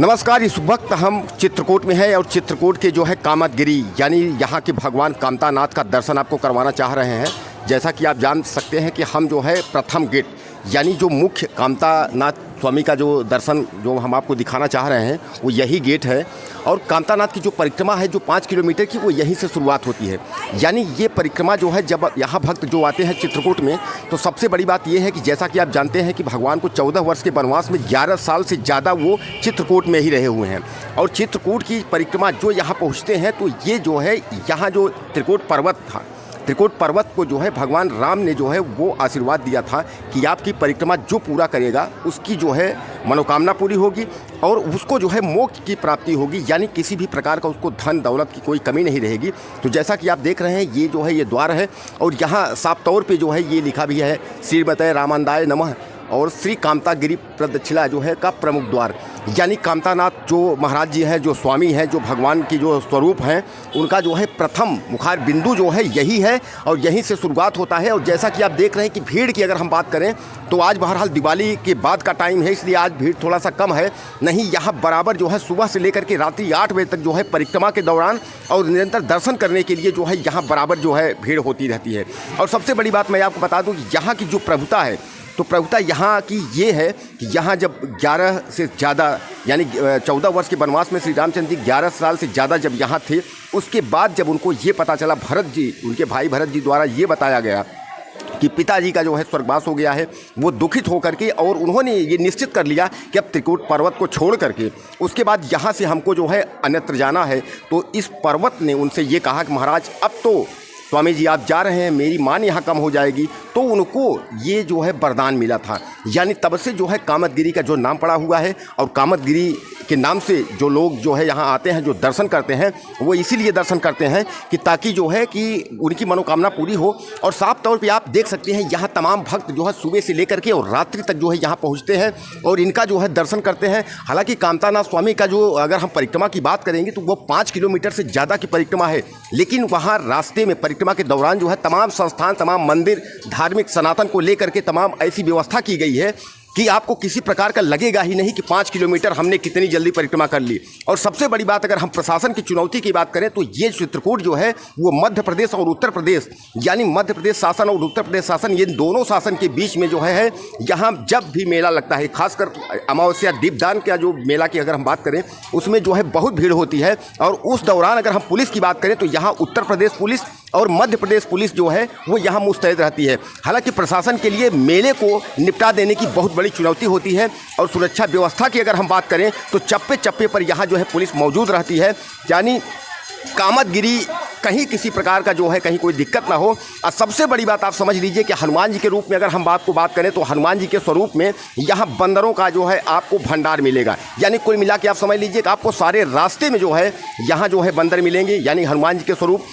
नमस्कार। इस वक्त हम चित्रकूट में हैं और चित्रकूट के जो है कामदगिरी यानी यहाँ के भगवान कामतानाथ का दर्शन आपको करवाना चाह रहे हैं। जैसा कि आप जान सकते हैं कि हम जो है प्रथम गेट यानी जो मुख्य कामतानाथ स्वामी का जो दर्शन जो हम आपको दिखाना चाह रहे हैं वो यही गेट है। और कामतानाथ की जो परिक्रमा है जो 5 किलोमीटर की वो यहीं से शुरुआत होती है। यानी ये परिक्रमा जो है जब यहाँ भक्त जो आते हैं चित्रकूट में तो सबसे बड़ी बात ये है कि जैसा कि आप जानते हैं कि भगवान को 14 वर्ष के वनवास में 11 साल से ज़्यादा वो चित्रकूट में ही रहे हुए हैं। और चित्रकूट की परिक्रमा जो यहाँ पहुँचते हैं तो ये जो है यहाँ जो त्रिकूट पर्वत था, त्रिकूट पर्वत को जो है भगवान राम ने जो है वो आशीर्वाद दिया था कि आपकी परिक्रमा जो पूरा करेगा उसकी जो है मनोकामना पूरी होगी और उसको जो है मोक्ष की प्राप्ति होगी, यानी किसी भी प्रकार का उसको धन दौलत की कोई कमी नहीं रहेगी। तो जैसा कि आप देख रहे हैं ये जो है ये द्वार है और यहाँ साफ तौर पे जो है ये लिखा भी है श्रीमते रामानंदाय नमः और श्री कामतागिरी प्रदक्षिणा जो है का प्रमुख द्वार। यानी कामतानाथ जो महाराज जी हैं, जो स्वामी हैं, जो भगवान की जो स्वरूप हैं, उनका जो है प्रथम मुखार बिंदु जो है यही है और यहीं से शुरुआत होता है। और जैसा कि आप देख रहे हैं कि भीड़ की अगर हम बात करें तो आज बहरहाल दिवाली के बाद का टाइम है इसलिए आज भीड़ थोड़ा सा कम है, नहीं यहाँ बराबर जो है सुबह से लेकर के रात्रि 8 बजे तक जो है परिक्रमा के दौरान और निरंतर दर्शन करने के लिए जो है यहाँ बराबर जो है भीड़ होती रहती है। और सबसे बड़ी बात मैं आपको बता दूँ कि यहाँ की जो प्रभुता है तो प्रभुता यहाँ की ये है कि यहाँ जब 11 से ज़्यादा यानी 14 वर्ष के वनवास में श्री रामचंद्र जी 11 साल से ज़्यादा जब यहाँ थे, उसके बाद जब उनको ये पता चला भरत जी, उनके भाई भरत जी द्वारा ये बताया गया कि पिताजी का जो है स्वर्गवास हो गया है, वो दुखित होकर के और उन्होंने ये निश्चित कर लिया कि अब त्रिकूट पर्वत को छोड़ करके उसके बाद यहाँ से हमको जो है अन्यत्र जाना है। तो इस पर्वत ने उनसे ये कहा कि महाराज अब तो स्वामी जी आप जा रहे हैं, मेरी मान यहाँ कम हो जाएगी। तो उनको ये जो है वरदान मिला था, यानी तब से जो है कामदगिरी का जो नाम पड़ा हुआ है। और कामदगिरी के नाम से जो लोग जो है यहाँ आते हैं, जो दर्शन करते हैं, वो इसीलिए दर्शन करते हैं कि ताकि जो है कि उनकी मनोकामना पूरी हो। और साफ तौर पे आप देख सकते हैं यहाँ तमाम भक्त जो है सुबह से लेकर के और रात्रि तक जो है यहाँ पहुँचते हैं और इनका जो है दर्शन करते हैं। हालांकि कामतानाथ स्वामी का जो अगर हम परिक्रमा की बात करेंगे तो वो 5 किलोमीटर से ज़्यादा की परिक्रमा है, लेकिन वहाँ रास्ते में परिक्रमा के दौरान जो है तमाम संस्थान, तमाम मंदिर, धार्मिक सनातन को लेकर के तमाम ऐसी व्यवस्था की गई है कि आपको किसी प्रकार का लगेगा ही नहीं कि 5 किलोमीटर हमने कितनी जल्दी परिक्रमा कर ली। और सबसे बड़ी बात अगर हम प्रशासन की चुनौती की बात करें तो ये चित्रकूट जो है वो मध्य प्रदेश और उत्तर प्रदेश यानी मध्य प्रदेश शासन और उत्तर प्रदेश शासन ये दोनों शासन के बीच में जो है यहाँ जब भी मेला लगता है, खासकर अमावस्या दीपदान का जो मेला की अगर हम बात करें उसमें जो है बहुत भीड़ होती है। और उस दौरान अगर हम पुलिस की बात करें तो यहाँ उत्तर प्रदेश पुलिस और मध्य प्रदेश पुलिस जो है वो यहाँ मुस्तैद रहती है। हालांकि प्रशासन के लिए मेले को निपटा देने की बहुत बड़ी चुनौती होती है। और सुरक्षा व्यवस्था की अगर हम बात करें तो चप्पे चप्पे पर यहाँ जो है पुलिस मौजूद रहती है, यानी कामदगिरी कहीं किसी प्रकार का जो है कहीं कोई दिक्कत ना हो। और सबसे बड़ी बात आप समझ लीजिए कि हनुमान जी के रूप में अगर हम बात करें तो हनुमान जी के स्वरूप में यहाँ बंदरों का जो है आपको भंडार मिलेगा। यानी कुल मिला के आप समझ लीजिए कि आपको सारे रास्ते में जो है यहाँ जो है बंदर मिलेंगे, यानी हनुमान जी के स्वरूप।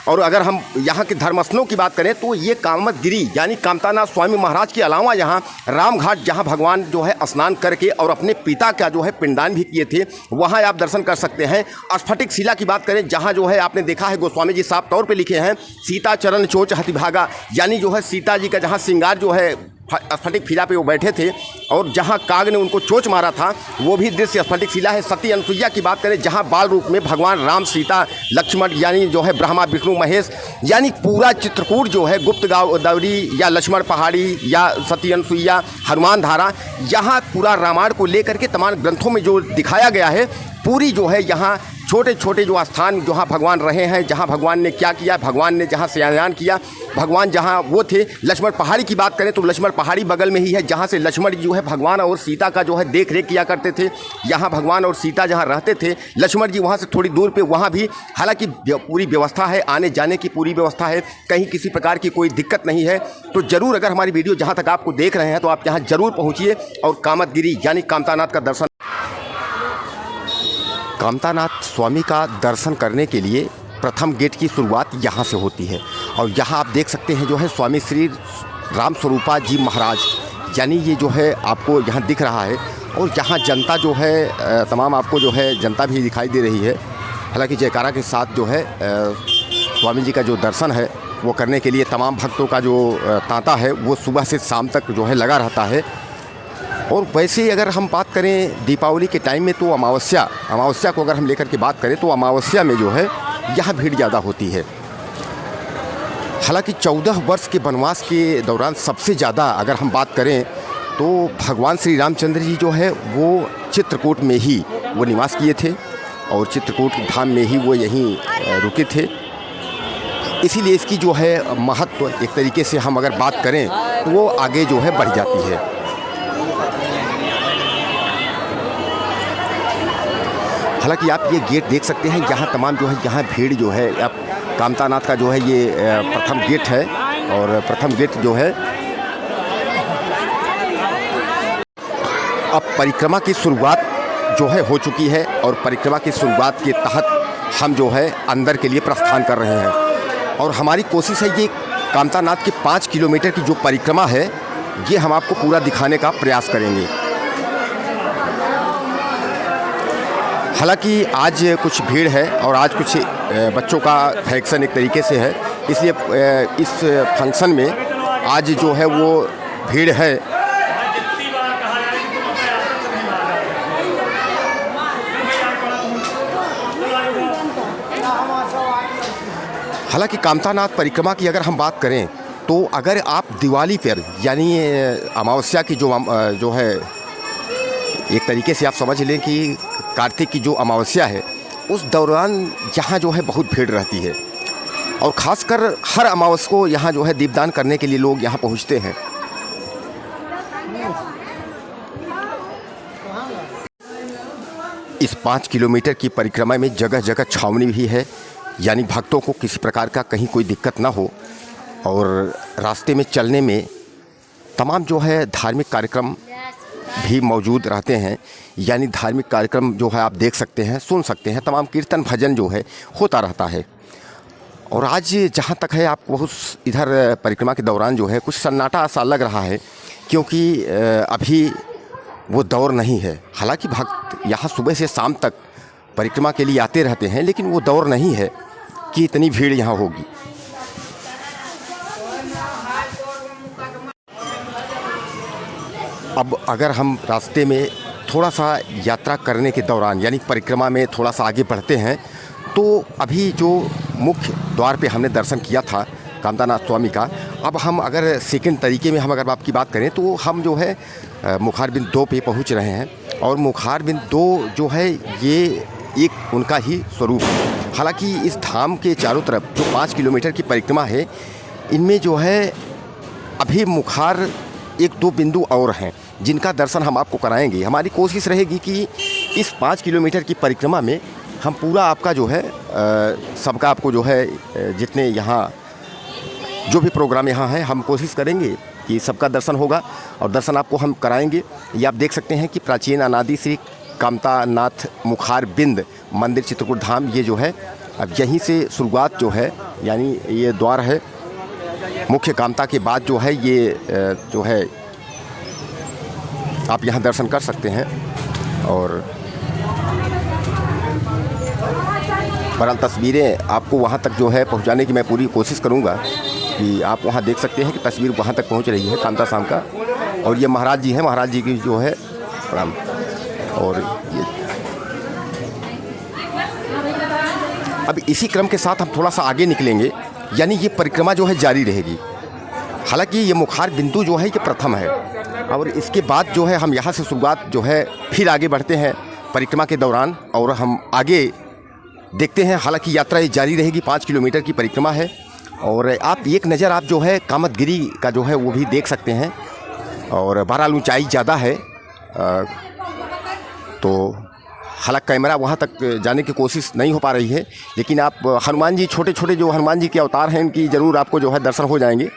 और अगर हम यहाँ के धर्मस्थलों की बात करें तो ये कामदगिरी यानी कामतानाथ स्वामी महाराज के अलावा यहाँ रामघाट जहाँ भगवान जो है स्नान करके और अपने पिता का जो है पिंडदान भी किए थे, वहाँ आप दर्शन कर सकते हैं। स्फटिक शिला की बात करें जहाँ जो है आपने देखा है गोस्वामी जी साफ तौर पे लिखे हैं सीता चरण चोच हतिभागा, यानी जो है सीता जी का जहाँ श्रृंगार जो है स्फटिक शिला पे वो बैठे थे और जहाँ काग ने उनको चोच मारा था वो भी दृश्य स्फटिक शिला है। सती अनुसुईया की बात करें जहाँ बाल रूप में भगवान राम, सीता, लक्ष्मण यानी जो है ब्रह्मा विष्णु महेश, यानी पूरा चित्रकूट जो है गुप्त गोदावरी या लक्ष्मण पहाड़ी या सती अनुसुईया, हनुमान धारा, यहाँ पूरा रामायण को लेकर के तमाम ग्रंथों में जो दिखाया गया है पूरी जो है यहाँ छोटे छोटे जो स्थान जहाँ भगवान रहे हैं, जहाँ भगवान ने क्या किया, भगवान ने जहाँ शयनयान किया, भगवान जहाँ वो थे। लक्ष्मण पहाड़ी की बात करें तो लक्ष्मण पहाड़ी बगल में ही है जहाँ से लक्ष्मण जी जो है भगवान और सीता का जो है देख रेख किया करते थे। यहाँ भगवान और सीता जहाँ रहते थे, लक्ष्मण जी वहाँ से थोड़ी दूर पे वहाँ भी हालांकि पूरी व्यवस्था है, आने जाने की पूरी व्यवस्था है, कहीं किसी प्रकार की कोई दिक्कत नहीं है। तो ज़रूर अगर हमारी वीडियो जहाँ तक आपको देख रहे हैं तो आप यहाँ ज़रूर पहुँचिए और कामदगिरी यानी कामतानाथ का दर्शन कामतानाथ स्वामी का दर्शन करने के लिए प्रथम गेट की शुरुआत यहाँ से होती है। और यहाँ आप देख सकते हैं जो है स्वामी श्री राम स्वरूपा जी महाराज, यानी ये जो है आपको यहाँ दिख रहा है। और यहाँ जनता जो है तमाम आपको जो है जनता भी दिखाई दे रही है। हालांकि जयकारा के साथ जो है स्वामी जी का जो दर्शन है वो करने के लिए तमाम भक्तों का जो तांता है वो सुबह से शाम तक जो है लगा रहता है। और वैसे अगर हम बात करें दीपावली के टाइम में तो अमावस्या को अगर हम लेकर के बात करें तो अमावस्या में जो है यहाँ भीड़ ज़्यादा होती है। हालांकि 14 वर्ष के वनवास के दौरान सबसे ज़्यादा अगर हम बात करें तो भगवान श्री रामचंद्र जी जो है वो चित्रकूट में ही वो निवास किए थे और चित्रकूट धाम में ही वो यहीं रुके थे। इसीलिए इसकी जो है महत्व एक तरीके से हम अगर बात करें तो वो आगे जो है बढ़ जाती है। हालांकि आप ये गेट देख सकते हैं, यहाँ तमाम जो है यहाँ भीड़ जो है, आप कामतानाथ का जो है ये प्रथम गेट है और प्रथम गेट जो है अब परिक्रमा की शुरुआत जो है हो चुकी है और परिक्रमा की शुरुआत के तहत हम जो है अंदर के लिए प्रस्थान कर रहे हैं और हमारी कोशिश है ये कामतानाथ की 5 किलोमीटर की जो परिक्रमा है ये हम आपको पूरा दिखाने का प्रयास करेंगे। हालांकि आज कुछ भीड़ है और आज कुछ बच्चों का फंक्शन एक तरीके से है, इसलिए इस फंक्शन में आज जो है वो भीड़ है। हालांकि कामतानाथ परिक्रमा की अगर हम बात करें तो अगर आप दिवाली पर यानी अमावस्या की जो है एक तरीके से आप समझ लें कि कार्तिक की जो अमावस्या है उस दौरान यहाँ जो है बहुत भीड़ रहती है और ख़ासकर हर अमावस्या को यहाँ जो है दीपदान करने के लिए लोग यहाँ पहुँचते हैं। इस 5 किलोमीटर की परिक्रमा में जगह जगह छावनी भी है, यानी भक्तों को किसी प्रकार का कहीं कोई दिक्कत ना हो और रास्ते में चलने में तमाम जो है धार्मिक कार्यक्रम भी मौजूद रहते हैं। यानी धार्मिक कार्यक्रम जो है आप देख सकते हैं, सुन सकते हैं, तमाम कीर्तन भजन जो है होता रहता है। और आज जहाँ तक है आप बहुत इधर परिक्रमा के दौरान जो है कुछ सन्नाटा सा लग रहा है क्योंकि अभी वो दौर नहीं है। हालांकि भक्त यहाँ सुबह से शाम तक परिक्रमा के लिए आते रहते हैं, लेकिन वो दौर नहीं है कि इतनी भीड़ यहाँ होगी। अब अगर हम रास्ते में थोड़ा सा यात्रा करने के दौरान यानी परिक्रमा में थोड़ा सा आगे बढ़ते हैं तो अभी जो मुख्य द्वार पे हमने दर्शन किया था कामतानाथ स्वामी का, अब हम अगर सेकंड तरीके में हम अगर आपकी बात करें तो हम जो है मुखारबिंद 2 पे पहुंच रहे हैं और मुखारबिंद 2 जो है ये एक उनका ही स्वरूप है। हालांकि इस धाम के चारों तरफ जो 5 किलोमीटर की परिक्रमा है इनमें जो है अभी मुखार 1-2 बिंदु और हैं जिनका दर्शन हम आपको कराएंगे। हमारी कोशिश रहेगी कि इस 5 किलोमीटर की परिक्रमा में हम पूरा आपका जो है सबका आपको जो है जितने यहाँ जो भी प्रोग्राम यहाँ है हम कोशिश करेंगे कि सबका दर्शन होगा और दर्शन आपको हम कराएंगे। ये आप देख सकते हैं कि प्राचीन अनादि श्री कामतानाथ मुखारबिंद मंदिर चित्रकूट धाम ये जो है अब यहीं से शुरुआत जो है यानी ये द्वार है। मुख्य कामता के बाद जो है ये जो है आप यहाँ दर्शन कर सकते हैं और बहरहाल तस्वीरें आपको वहाँ तक जो है पहुँचाने की मैं पूरी कोशिश करूँगा कि आप वहाँ देख सकते हैं कि तस्वीर वहाँ तक पहुँच रही है कामता शाम का। और ये महाराज जी हैं, महाराज जी की जो है प्रणाम। और ये अब इसी क्रम के साथ हम थोड़ा सा आगे निकलेंगे, यानी ये परिक्रमा जो है जारी रहेगी। हालांकि ये मुखार बिंदु जो है ये प्रथम है और इसके बाद जो है हम यहाँ से शुरुआत जो है फिर आगे बढ़ते हैं परिक्रमा के दौरान और हम आगे देखते हैं। हालांकि यात्रा ये जारी रहेगी, 5 किलोमीटर की परिक्रमा है और आप एक नज़र आप जो है कामतगिरी का जो है वो भी देख सकते हैं। और बहरहाल ऊंचाई ज़्यादा है तो हालांकि कैमरा वहाँ तक जाने की कोशिश नहीं हो पा रही है, लेकिन आप हनुमान जी छोटे छोटे जो हनुमान जी के अवतार हैं इनकी ज़रूर आपको जो है दर्शन हो जाएंगे।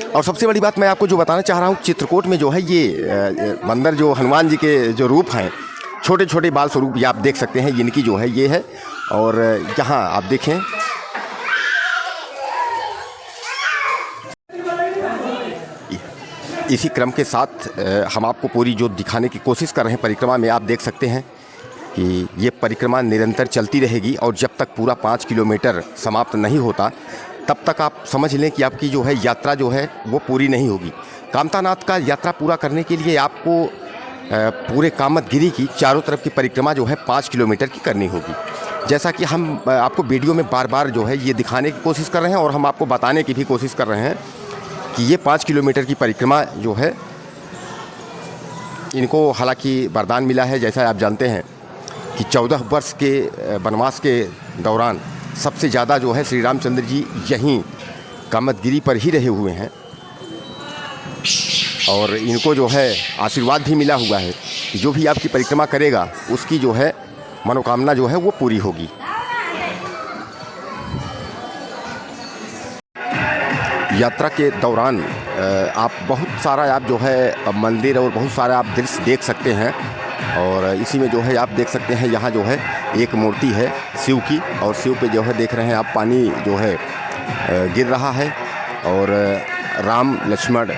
और सबसे बड़ी बात मैं आपको जो बताना चाह रहा हूँ, चित्रकूट में जो है ये मंदिर जो हनुमान जी के जो रूप हैं छोटे छोटे बाल स्वरूप ये आप देख सकते हैं, इनकी जो है ये है। और यहाँ आप देखें इसी क्रम के साथ हम आपको पूरी जो दिखाने की कोशिश कर रहे हैं परिक्रमा में, आप देख सकते हैं कि ये परिक्रमा निरंतर चलती रहेगी और जब तक पूरा 5 किलोमीटर समाप्त नहीं होता तब तक आप समझ लें कि आपकी जो है यात्रा जो है वो पूरी नहीं होगी। कामतानाथ का यात्रा पूरा करने के लिए आपको पूरे कामतगिरी की चारों तरफ की परिक्रमा जो है 5 किलोमीटर की करनी होगी। जैसा कि हम आपको वीडियो में बार बार जो है ये दिखाने की कोशिश कर रहे हैं और हम आपको बताने की भी कोशिश कर रहे हैं कि ये 5 किलोमीटर की परिक्रमा जो है, इनको हालांकि वरदान मिला है। जैसा आप जानते हैं कि 14 वर्ष के वनवास के दौरान सबसे ज़्यादा जो है श्री रामचंद्र जी यहीं कामतगिरी पर ही रहे हुए हैं और इनको जो है आशीर्वाद भी मिला हुआ है कि जो भी आपकी परिक्रमा करेगा उसकी जो है मनोकामना जो है वो पूरी होगी। यात्रा के दौरान आप बहुत सारा आप जो है मंदिर और बहुत सारे आप दृश्य देख सकते हैं और इसी में जो है आप देख सकते हैं यहाँ जो है एक मूर्ति है शिव की और शिव पे जो है देख रहे हैं आप पानी जो है गिर रहा है और राम लक्ष्मण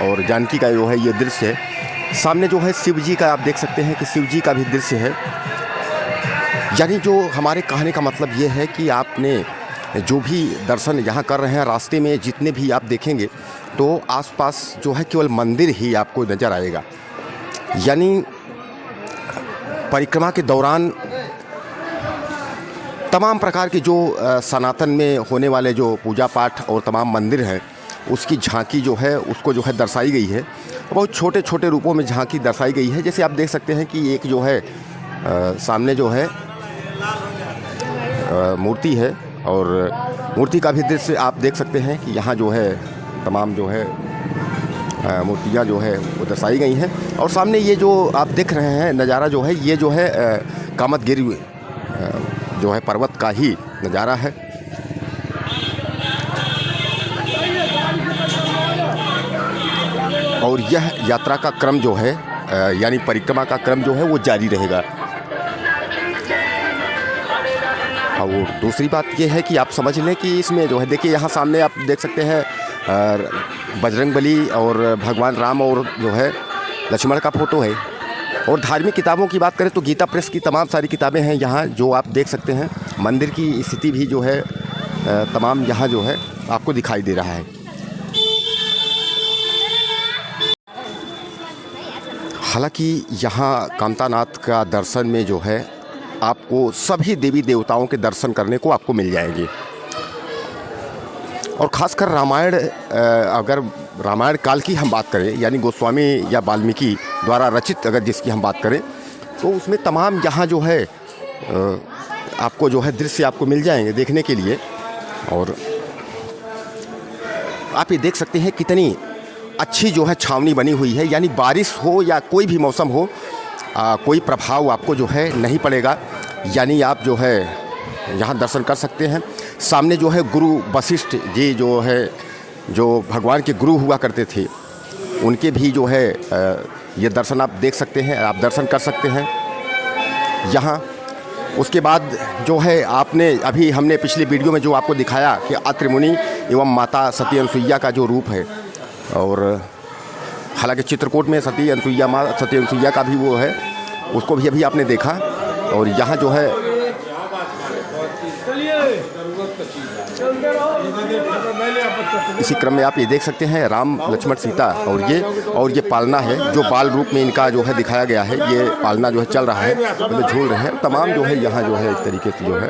और जानकी का जो है ये दृश्य है। सामने जो है शिव जी का आप देख सकते हैं कि शिव जी का भी दृश्य है। यानी जो हमारे कहने का मतलब ये है कि आपने जो भी दर्शन यहाँ कर रहे हैं, रास्ते में जितने भी आप देखेंगे तो आसपास जो है केवल मंदिर ही आपको नज़र आएगा। यानी परिक्रमा के दौरान तमाम प्रकार के जो सनातन में होने वाले जो पूजा पाठ और तमाम मंदिर हैं उसकी झांकी जो है उसको जो है दर्शाई गई है। बहुत छोटे छोटे रूपों में झांकी दर्शाई गई है। जैसे आप देख सकते हैं कि एक जो है सामने जो है मूर्ति है और मूर्ति का भी दृश्य आप देख सकते हैं कि यहाँ जो है तमाम जो है मूर्तियाँ जो है वो दर्शाई गई हैं। और सामने ये जो आप देख रहे हैं नज़ारा जो है ये जो है कामतगिरी जो है पर्वत का ही नज़ारा है। और यह यात्रा का क्रम जो है यानी परिक्रमा का क्रम जो है वो जारी रहेगा। और दूसरी बात ये है कि आप समझ लें कि इसमें जो है देखिए यहाँ सामने आप देख सकते हैं बजरंगबली और भगवान राम और जो है लक्ष्मण का फ़ोटो है। और धार्मिक किताबों की बात करें तो गीता प्रेस की तमाम सारी किताबें हैं यहाँ जो आप देख सकते हैं। मंदिर की स्थिति भी जो है तमाम यहाँ जो है आपको दिखाई दे रहा है। हालांकि यहाँ कामतानाथ का दर्शन में जो है आपको सभी देवी देवताओं के दर्शन करने को आपको मिल जाएंगे। और ख़ासकर रामायण, अगर रामायण काल की हम बात करें यानी गोस्वामी या वाल्मीकि द्वारा रचित अगर जिसकी हम बात करें तो उसमें तमाम यहाँ जो है आपको जो है दृश्य आपको मिल जाएंगे देखने के लिए। और आप ये देख सकते हैं कितनी अच्छी जो है छावनी बनी हुई है। यानी बारिश हो या कोई भी मौसम हो कोई प्रभाव आपको जो है नहीं पड़ेगा। यानी आप जो है यहाँ दर्शन कर सकते हैं। सामने जो है गुरु वशिष्ठ जी जो है जो भगवान के गुरु हुआ करते थे उनके भी जो है ये दर्शन आप देख सकते हैं, आप दर्शन कर सकते हैं यहाँ। उसके बाद जो है आपने अभी हमने पिछली वीडियो में जो आपको दिखाया कि अत्रि मुनि एवं माता सती अनुसुईया का जो रूप है। और हालांकि चित्रकूट में सती अनुसुईया का भी वो है, उसको भी अभी आपने देखा। और यहाँ जो है इसी क्रम में आप ये देख सकते हैं राम लक्ष्मण सीता और ये पालना है जो बाल रूप में इनका जो है दिखाया गया है। ये पालना जो है चल रहा है, मतलब झूल रहे हैं तमाम जो है यहाँ जो है इस तरीके से जो है।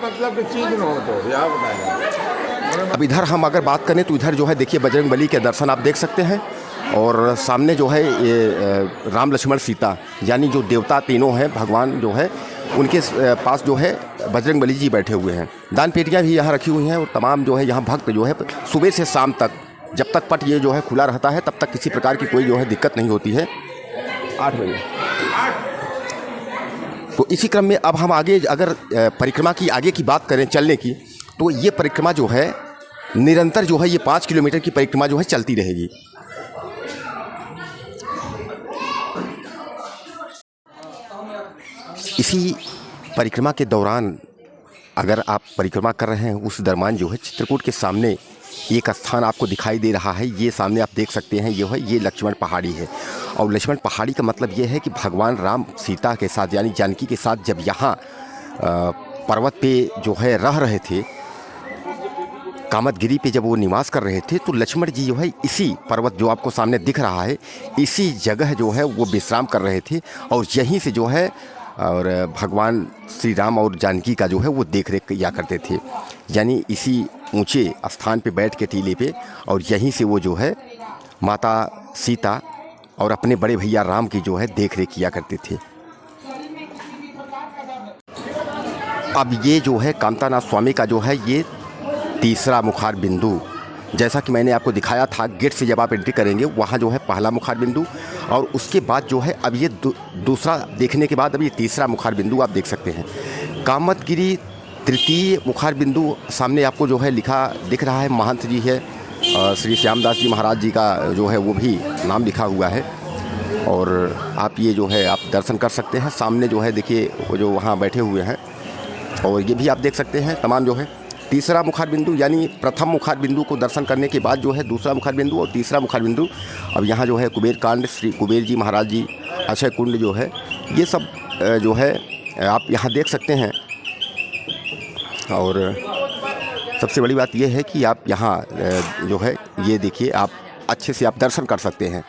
अब इधर हम अगर बात करें तो इधर जो है देखिए बजरंगबली के दर्शन आप देख सकते हैं। और सामने जो है ये राम लक्ष्मण सीता यानी जो देवता तीनों हैं भगवान जो है उनके पास जो है बजरंगबली जी बैठे हुए हैं। दान पेटियाँ भी यहाँ रखी हुई हैं और तमाम जो है यहाँ भक्त जो है सुबह से शाम तक जब तक पट ये जो है खुला रहता है तब तक किसी प्रकार की कोई जो है दिक्कत नहीं होती है। 8 बजे। तो इसी क्रम में अब हम आगे अगर परिक्रमा की आगे की बात करें चलने की तो ये परिक्रमा जो है निरंतर जो है ये 5 किलोमीटर की परिक्रमा जो है चलती रहेगी। इसी परिक्रमा के दौरान अगर आप परिक्रमा कर रहे हैं उस दरम्यान जो है चित्रकूट के सामने एक स्थान आपको दिखाई दे रहा है। ये सामने आप देख सकते हैं ये लक्ष्मण पहाड़ी है। और लक्ष्मण पहाड़ी का मतलब ये है कि भगवान राम सीता के साथ यानी जानकी के साथ जब यहाँ पर्वत पे जो है रह रहे थे कामतगिरी पे जब वो निवास कर रहे थे तो लक्ष्मण जी जो है इसी पर्वत जो आपको सामने दिख रहा है इसी जगह जो है वो विश्राम कर रहे थे और यहीं से जो है और भगवान श्री राम और जानकी का जो है वो देख रेख किया करते थे। यानी इसी ऊंचे स्थान पे बैठ के टीले पे और यहीं से वो जो है माता सीता और अपने बड़े भैया राम की जो है देख रेख किया करते थे। अब ये जो है कामतानाथ स्वामी का जो है ये तीसरा मुखार बिंदु, जैसा कि मैंने आपको दिखाया था गेट से जब आप एंट्री करेंगे वहाँ जो है पहला मुखार बिंदु और उसके बाद जो है अब ये दूसरा देखने के बाद अब ये तीसरा मुखार बिंदु आप देख सकते हैं। कामतगिरी तृतीय मुखार बिंदु सामने आपको जो है लिखा दिख रहा है, महंत जी है श्री श्यामदास जी महाराज जी का जो है वो भी नाम लिखा हुआ है और आप ये जो है आप दर्शन कर सकते हैं। सामने जो है देखिए वो जो वहाँ बैठे हुए हैं और ये भी आप देख सकते हैं तमाम जो है तीसरा मुखार बिंदु, यानी प्रथम मुखार बिंदु को दर्शन करने के बाद जो है दूसरा मुखार बिंदु और तीसरा मुखार बिंदु। अब यहाँ जो है कुबेर कांड, श्री कुबेर जी महाराज जी, अक्षय कुंड जो है ये सब जो है आप यहाँ देख सकते हैं। और सबसे बड़ी बात यह है कि आप यहाँ जो है ये देखिए आप अच्छे से आप दर्शन कर सकते हैं।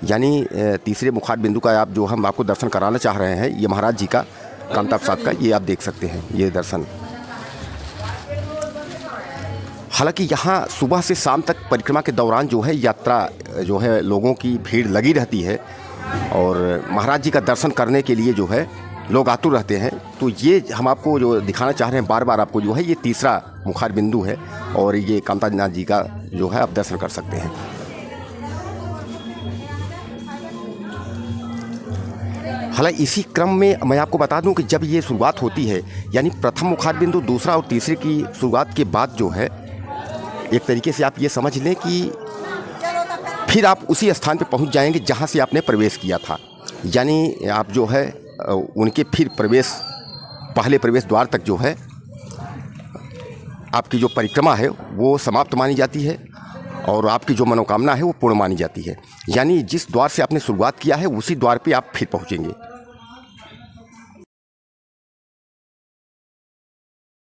यानी तीसरे मुखार बिंदु का आप जो हम आपको दर्शन कराना चाह रहे हैं ये महाराज जी का कामता प्रसाद का, ये आप देख सकते हैं ये दर्शन। हालांकि यहाँ सुबह से शाम तक परिक्रमा के दौरान जो है यात्रा जो है लोगों की भीड़ लगी रहती है और महाराज जी का दर्शन करने के लिए जो है लोग आतुर रहते हैं। तो ये हम आपको जो दिखाना चाह रहे हैं बार बार आपको जो है ये तीसरा मुखार बिंदु है और ये कामतानाथ जी का जो है आप दर्शन कर सकते हैं। हालांकि इसी क्रम में मैं आपको बता दूं कि जब ये शुरुआत होती है यानी प्रथम मुखार बिंदु दूसरा और तीसरे की शुरुआत के बाद जो है एक तरीके से आप ये समझ लें कि फिर आप उसी स्थान पे पहुंच जाएंगे जहां से आपने प्रवेश किया था। यानी आप जो है उनके फिर पहले प्रवेश द्वार तक जो है आपकी जो परिक्रमा है वो समाप्त मानी जाती है और आपकी जो मनोकामना है वो पूर्ण मानी जाती है। यानी जिस द्वार से आपने शुरुआत किया है उसी द्वार पे आप फिर पहुंचेंगे।